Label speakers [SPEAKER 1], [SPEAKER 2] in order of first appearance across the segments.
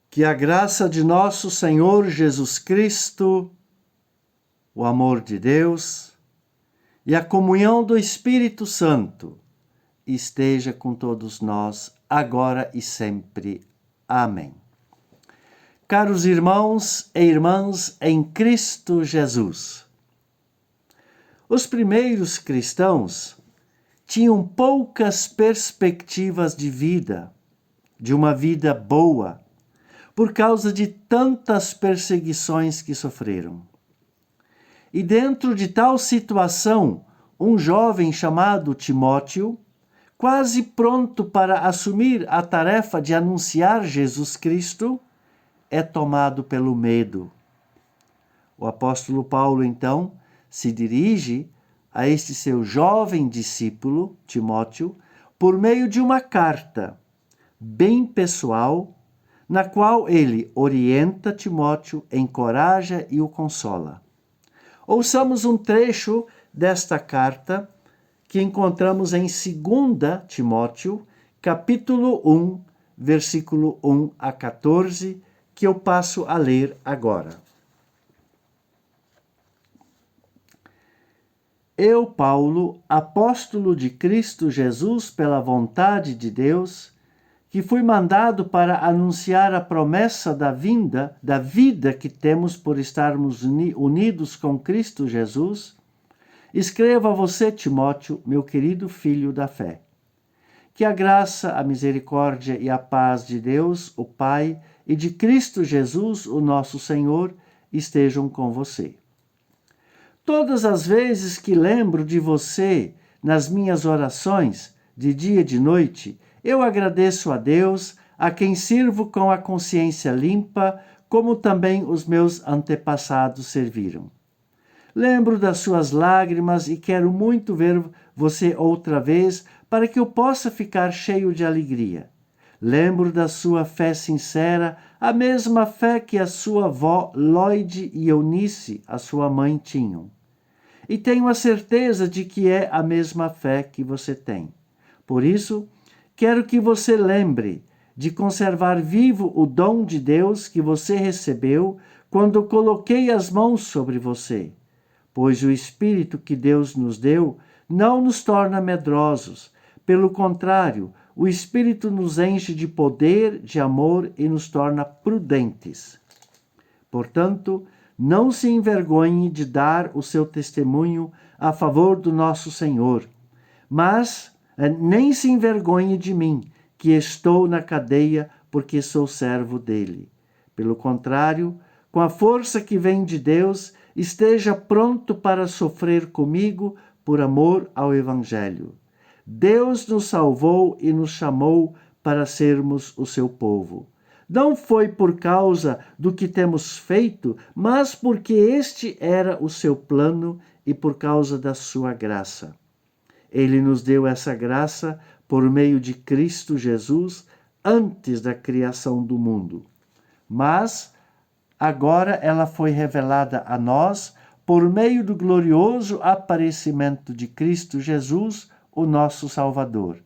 [SPEAKER 1] Que a graça de nosso Senhor Jesus Cristo, o amor de Deus e a comunhão do Espírito Santo esteja com todos nós, agora e sempre. Amém. Caros irmãos e irmãs em Cristo Jesus, os primeiros cristãos tinham poucas perspectivas de vida, de uma vida boa, por causa de tantas perseguições que sofreram. E dentro de tal situação, um jovem chamado Timóteo, quase pronto para assumir a tarefa de anunciar Jesus Cristo, é tomado pelo medo. O apóstolo Paulo, então, se dirige a este seu jovem discípulo, Timóteo, por meio de uma carta bem pessoal, na qual ele orienta Timóteo, encoraja e o consola. Ouçamos um trecho desta carta que encontramos em 2 Timóteo, capítulo 1, versículo 1 a 14, que eu passo a ler agora. Eu, Paulo, apóstolo de Cristo Jesus pela vontade de Deus, que fui mandado para anunciar a promessa da vida que temos por estarmos unidos com Cristo Jesus, escrevo a você, Timóteo, meu querido filho da fé. Que a graça, a misericórdia e a paz de Deus, o Pai, e de Cristo Jesus, o nosso Senhor, estejam com você. Todas as vezes que lembro de você nas minhas orações, de dia e de noite, eu agradeço a Deus, a quem sirvo com a consciência limpa, como também os meus antepassados serviram. Lembro das suas lágrimas e quero muito ver você outra vez para que eu possa ficar cheio de alegria. Lembro da sua fé sincera, a mesma fé que a sua avó Lloyd e Eunice, a sua mãe, tinham. E tenho a certeza de que é a mesma fé que você tem. Por isso, quero que você lembre de conservar vivo o dom de Deus que você recebeu quando coloquei as mãos sobre você, pois o Espírito que Deus nos deu não nos torna medrosos. Pelo contrário, o Espírito nos enche de poder, de amor e nos torna prudentes. Portanto, não se envergonhe de dar o seu testemunho a favor do nosso Senhor, mas nem se envergonhe de mim, que estou na cadeia porque sou servo dele. Pelo contrário, com a força que vem de Deus, esteja pronto para sofrer comigo por amor ao Evangelho. Deus nos salvou e nos chamou para sermos o seu povo. Não foi por causa do que temos feito, mas porque este era o seu plano e por causa da sua graça. Ele nos deu essa graça por meio de Cristo Jesus antes da criação do mundo. Mas agora ela foi revelada a nós por meio do glorioso aparecimento de Cristo Jesus, o nosso Salvador.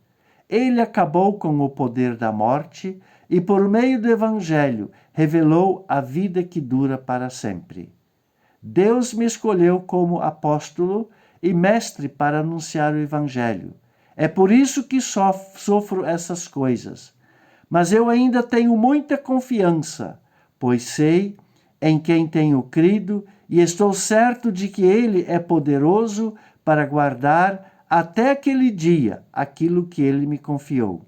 [SPEAKER 1] Ele acabou com o poder da morte e, por meio do Evangelho, revelou a vida que dura para sempre. Deus me escolheu como apóstolo e mestre para anunciar o Evangelho. É por isso que sofro essas coisas. Mas eu ainda tenho muita confiança, pois sei em quem tenho crido e estou certo de que Ele é poderoso para guardar até aquele dia aquilo que Ele me confiou.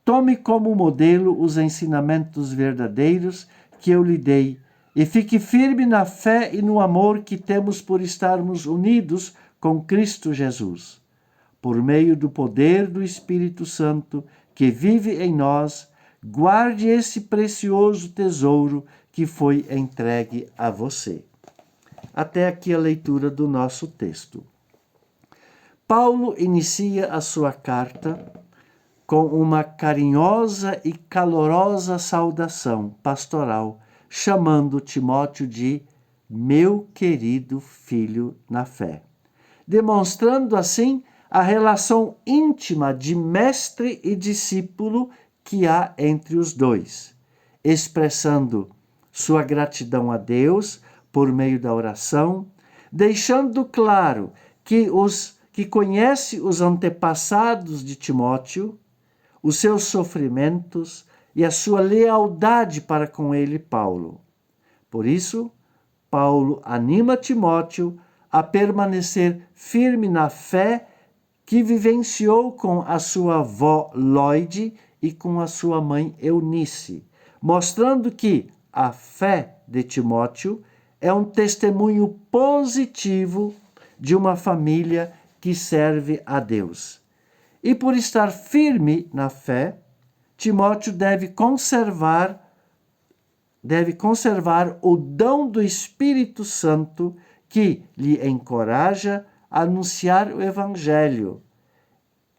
[SPEAKER 1] Tome como modelo os ensinamentos verdadeiros que eu lhe dei e fique firme na fé e no amor que temos por estarmos unidos com Cristo Jesus. Por meio do poder do Espírito Santo que vive em nós, guarde esse precioso tesouro que foi entregue a você. Até aqui a leitura do nosso texto. Paulo inicia a sua carta com uma carinhosa e calorosa saudação pastoral, chamando Timóteo de meu querido filho na fé, demonstrando assim a relação íntima de mestre e discípulo que há entre os dois. expressando sua gratidão a Deus por meio da oração, deixando claro que conhece os antepassados de Timóteo, os seus sofrimentos e a sua lealdade para com ele, Paulo. Por isso, Paulo anima Timóteo a permanecer firme na fé que vivenciou com a sua avó Lloyd e com a sua mãe Eunice, mostrando que a fé de Timóteo é um testemunho positivo de uma família que serve a Deus. E por estar firme na fé, Timóteo deve conservar o dom do Espírito Santo que lhe encoraja a anunciar o Evangelho,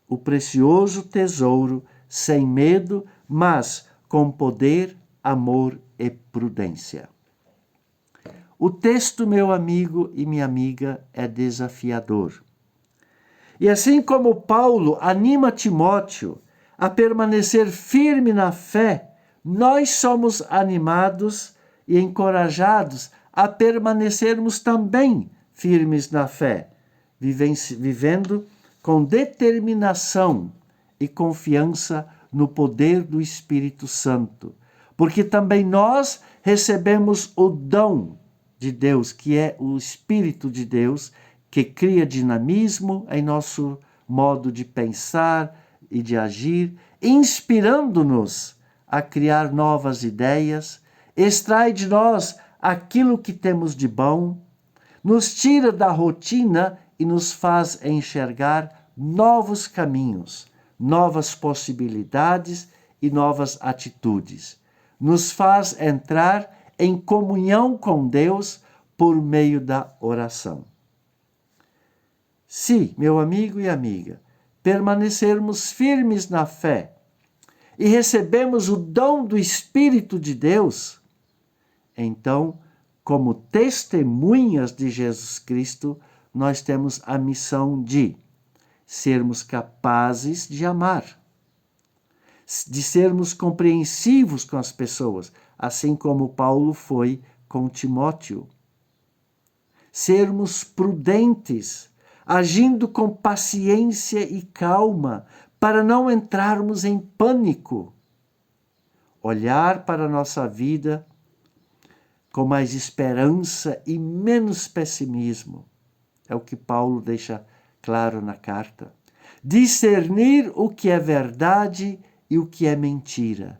[SPEAKER 1] o precioso tesouro, sem medo, mas com poder, amor e prudência. O texto, meu amigo e minha amiga, é desafiador. E assim como Paulo anima Timóteo a permanecer firme na fé, nós somos animados e encorajados a permanecermos também firmes na fé, vivendo com determinação e confiança no poder do Espírito Santo, porque também nós recebemos o dom de Deus, que é o Espírito de Deus, que cria dinamismo em nosso modo de pensar e de agir, inspirando-nos a criar novas ideias, extrai de nós aquilo que temos de bom, nos tira da rotina e nos faz enxergar novos caminhos, novas possibilidades e novas atitudes. Nos faz entrar em comunhão com Deus por meio da oração. Se, meu amigo e amiga, permanecermos firmes na fé e recebemos o dom do Espírito de Deus, então, como testemunhas de Jesus Cristo, nós temos a missão de sermos capazes de amar, de sermos compreensivos com as pessoas, assim como Paulo foi com Timóteo. Sermos prudentes, agindo com paciência e calma, para não entrarmos em pânico. Olhar para a nossa vida com mais esperança e menos pessimismo. É o que Paulo deixa claro na carta. Discernir o que é verdade e o que é mentira.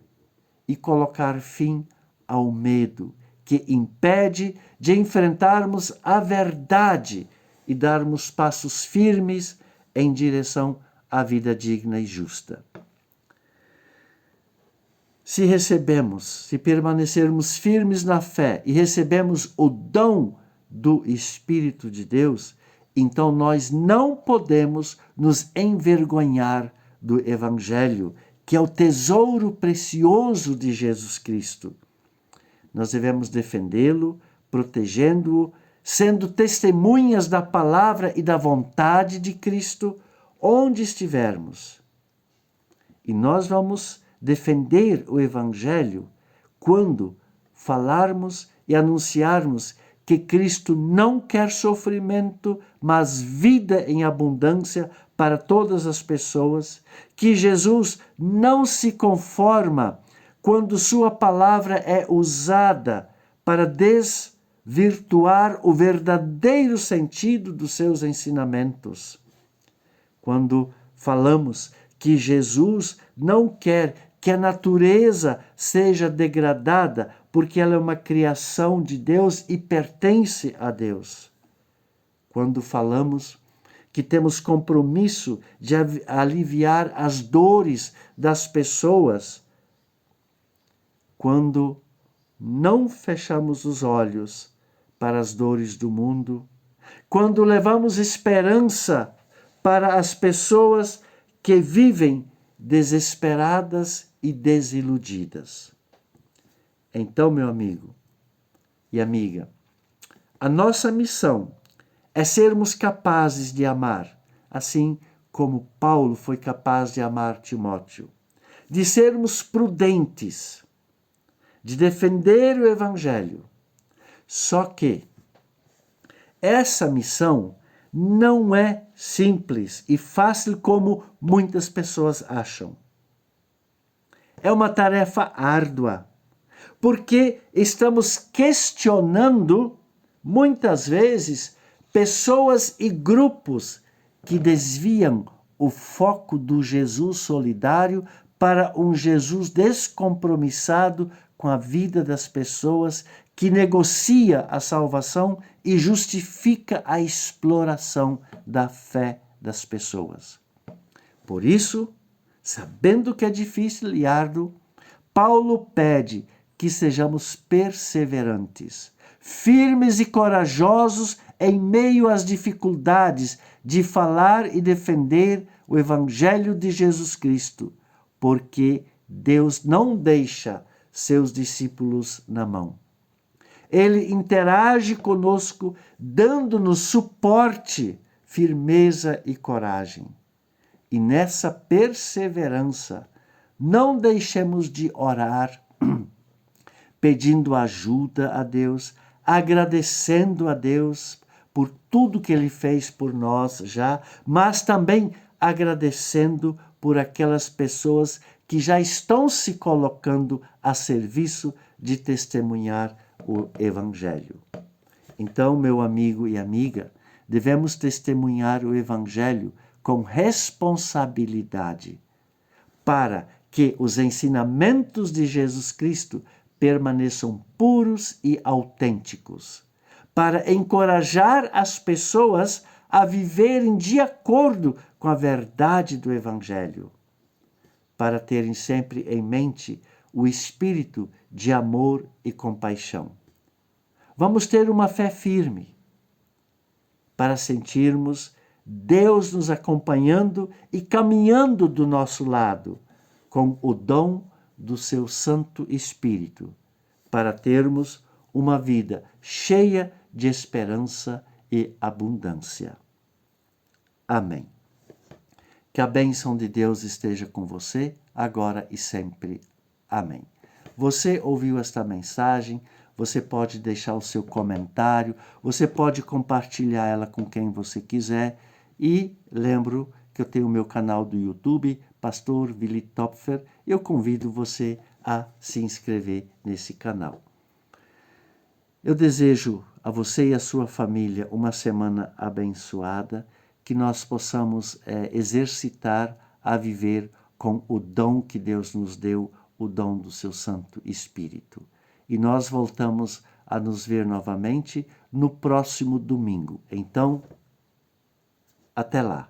[SPEAKER 1] E colocar fim ao medo, que impede de enfrentarmos a verdade e darmos passos firmes em direção à vida digna e justa. Se permanecermos firmes na fé e recebemos o dom do Espírito de Deus, então nós não podemos nos envergonhar do Evangelho, que é o tesouro precioso de Jesus Cristo. Nós devemos defendê-lo, protegendo-o, sendo testemunhas da palavra e da vontade de Cristo onde estivermos. E nós vamos defender o Evangelho quando falarmos e anunciarmos que Cristo não quer sofrimento, mas vida em abundância para todas as pessoas, que Jesus não se conforma quando sua palavra é usada para desvirtuar o verdadeiro sentido dos seus ensinamentos. Quando falamos que Jesus não quer que a natureza seja degradada, porque ela é uma criação de Deus e pertence a Deus. Quando falamos que temos compromisso de aliviar as dores das pessoas, quando não fechamos os olhos para as dores do mundo, quando levamos esperança para as pessoas que vivem desesperadas e desiludidas. Então, meu amigo e amiga, a nossa missão é sermos capazes de amar, assim como Paulo foi capaz de amar Timóteo, de sermos prudentes, de defender o Evangelho. Só que essa missão não é simples e fácil como muitas pessoas acham. É uma tarefa árdua, porque estamos questionando, muitas vezes, pessoas e grupos que desviam o foco do Jesus solidário para um Jesus descompromissado com a vida das pessoas, que negocia a salvação e justifica a exploração da fé das pessoas. Por isso, sabendo que é difícil e árduo, Paulo pede que sejamos perseverantes, firmes e corajosos em meio às dificuldades de falar e defender o Evangelho de Jesus Cristo, porque Deus não deixa seus discípulos na mão. Ele interage conosco, dando-nos suporte, firmeza e coragem. E nessa perseverança, não deixemos de orar, pedindo ajuda a Deus, agradecendo a Deus por tudo que Ele fez por nós já, mas também agradecendo por aquelas pessoas que já estão se colocando a serviço de testemunhar o Evangelho. Então, meu amigo e amiga, devemos testemunhar o Evangelho com responsabilidade, para que os ensinamentos de Jesus Cristo permaneçam puros e autênticos, para encorajar as pessoas a viverem de acordo com a verdade do Evangelho, para terem sempre em mente o espírito de amor e compaixão. Vamos ter uma fé firme, para sentirmos Deus nos acompanhando e caminhando do nosso lado, com o dom do seu Santo Espírito, para termos uma vida cheia de esperança e abundância. Amém. Que a bênção de Deus esteja com você, agora e sempre. Amém. Você ouviu esta mensagem? Você pode deixar o seu comentário, você pode compartilhar ela com quem você quiser. E lembro que eu tenho o meu canal do YouTube, Pastor Willi Topfer. Eu convido você a se inscrever nesse canal. Eu desejo a você e a sua família uma semana abençoada, que nós possamos exercitar a viver com o dom que Deus nos deu, o dom do seu Santo Espírito. E nós voltamos a nos ver novamente no próximo domingo. Então, até lá.